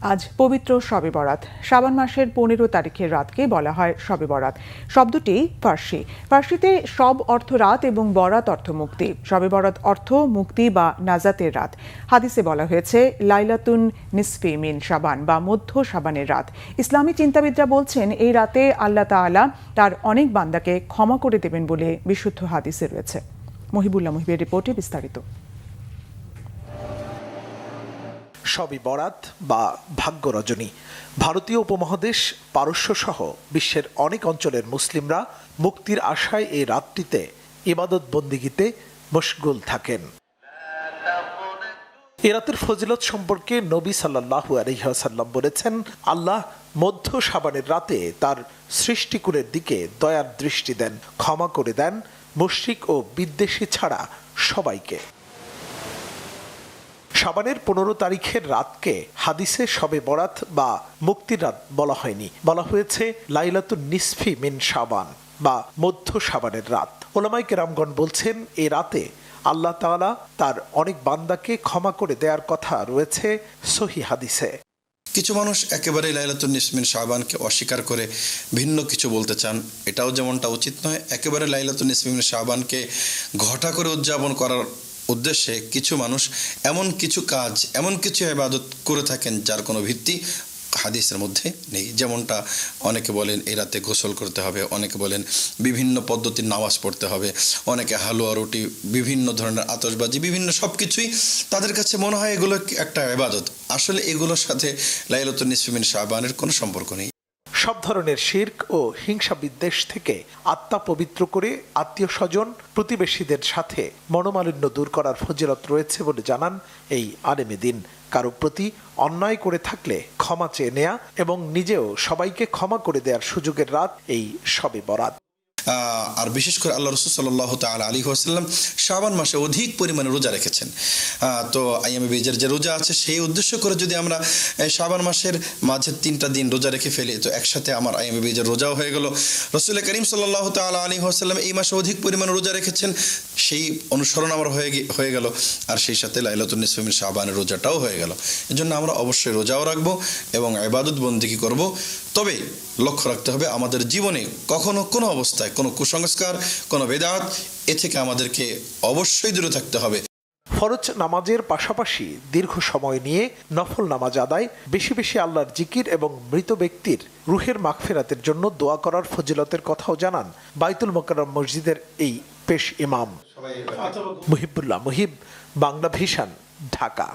আজ পবিত্র শবে বরাত। শাবান মাসের 15 তারিখের রাতকে বলা হয় শবে বরাত। শব্দটি ফার্সিতে শব অর্থ রাত এবং বরাত অর্থ মুক্তি। শবে বরাত অর্থ মুক্তি বা নাজাতের রাত। হাদিসে বলা হয়েছে লাইলাতুন নিসফি মিন শাবান বা মধ্য শাবানের রাত। ইসলামী চিন্তাবিদরা বলছেন এই রাতে আল্লাহ তাআলা তার অনেক বান্দাকে ক্ষমা করে দেবেন বলে বিশুদ্ধ হাদিসে রয়েছে। মহিবুল্লাহ মুহিবের রিপোর্টে বিস্তারিত। শবে বরাত বা ভাগ্য রজনী ভারতীয় উপমহাদেশ, পারস্য সহ বিশ্বের অনেক অঞ্চলের মুসলিমরা মুক্তির আশায় এই রাতটিতে ইবাদত বন্দিগিতে মশগুল থাকেন। এ রাতের ফজিলত সম্পর্কে নবী সাল্লাল্লাহু আলাইহি ওয়াসাল্লাম বলেছেন, আল্লাহ মধ্য শাবানের রাতে তার সৃষ্টিকুলের দিকে দয়ার দৃষ্টি দেন, ক্ষমা করে দেন মুশরিক ও বিদ্বেষী ছাড়া সবাইকে। শাবানের 15 তারিখের রাতকে হাদিসে শবে বরাত বা মুক্তির রাত বলা হয়নি, বলা হয়েছে লাইলাতুন নিসফি মিন শাবান বা মধ্য শাবানের রাত। ওলামায়ে কেরামগণ বলছেন এই রাতে আল্লাহ তাআলা তার অনেক বান্দাকে ক্ষমা করে দেওয়ার কথা রয়েছে সহিহ হাদিসে। কিছু মানুষ একেবারে লাইলাতুন নিসফি মিন শাবানকে অস্বীকার করে ভিন্ন কিছু বলতে চান, এটাও যেমনটা উচিত নয়। একেবারে লাইলাতুন নিসফি মিন শাবানকে ঘটা করে উদযাপন করার উদ্দেশ্যে কিছু মানুষ এমন কিছু কাজ, এমন কিছু ইবাদত করে থাকেন যার কোনো ভিত্তি হাদিসের মধ্যে নেই। যেমনটা অনেকে বলেন এই রাতে গোসল করতে হবে, অনেকে বলেন বিভিন্ন পদ্ধতির নামাজ পড়তে হবে, অনেকে হালুয়া রুটি, বিভিন্ন ধরনের আতশবাজি, বিভিন্ন সব কিছুই তাদের কাছে মনে হয় এগুলো একটা ইবাদত। আসলে এগুলোর সাথে লাইলাতুন নিসফি মিন শাবানের কোনো সম্পর্ক নেই। সব ধরনের শিরক ও হিংসা বিদ্বেষ থেকে আত্মা পবিত্র করে আত্মীয় স্বজন প্রতিবেশীদের সাথে মনোমালিন্য দূর করার ফজিলত রয়েছে বলে জানান এই আলেমে দ্বীন। কারো প্রতি অন্যায় করে থাকলে ক্ষমা চেয়ে নেয়া এবং নিজেও সবাইকে ক্ষমা করে দেওয়ার সুযোগের রাত এই শবে বরাত। আর বিশেষ করে আল্লাহ রাসূল সাল্লাল্লাহু তাআলা আলাইহি ওয়াসাল্লাম শাবান মাসে অধিক পরিমাণে রোজা রেখেছেন। তো আইয়ামে বীজের যে রোজা আছে সেই উদ্দেশ্য করে যদি আমরা শাবান মাসের মাঝে 3টা দিন রোজা রেখে ফেলি, তো একসাথে আমার আইয়ামে বীজের রোজাও হয়ে গেল। রাসূল করিম সাল্লাল্লাহু তাআলা আলাইহি ওয়াসাল্লাম এই মাসে অধিক পরিমাণে রোজা রেখেছেন, সেই অনুসরণ আমার হয়ে গেল, আর সেই সাথে লাইলাতুন নিসফি মিন শাবানের রোজাটাও হয়ে গেল। এজন্য আমরা অবশ্যই রোজাও রাখবো এবং ইবাদত বন্দেগী করব। তবে লক্ষ্য রাখতে হবে আমাদের জীবনে কখনো কোনো অবস্থায় কোনো কুসংস্কার, কোনো বেদাত, এ থেকে আমাদেরকে অবশ্যই দূরে থাকতে হবে। ফরজ নামাজের পাশাপাশি দীর্ঘ সময় নিয়ে নফল নামাজ আদায়, বেশি বেশি আল্লাহর জিকির এবং মৃত ব্যক্তির রুহের মাগফিরাতের জন্য দোয়া করার ফজিলতের কথাও জানান বাইতুল মোকাররম মসজিদের এই পেশ ইমাম। মহিবুল্লাহ মুহিব, বাংলা ভিশন, ঢাকা।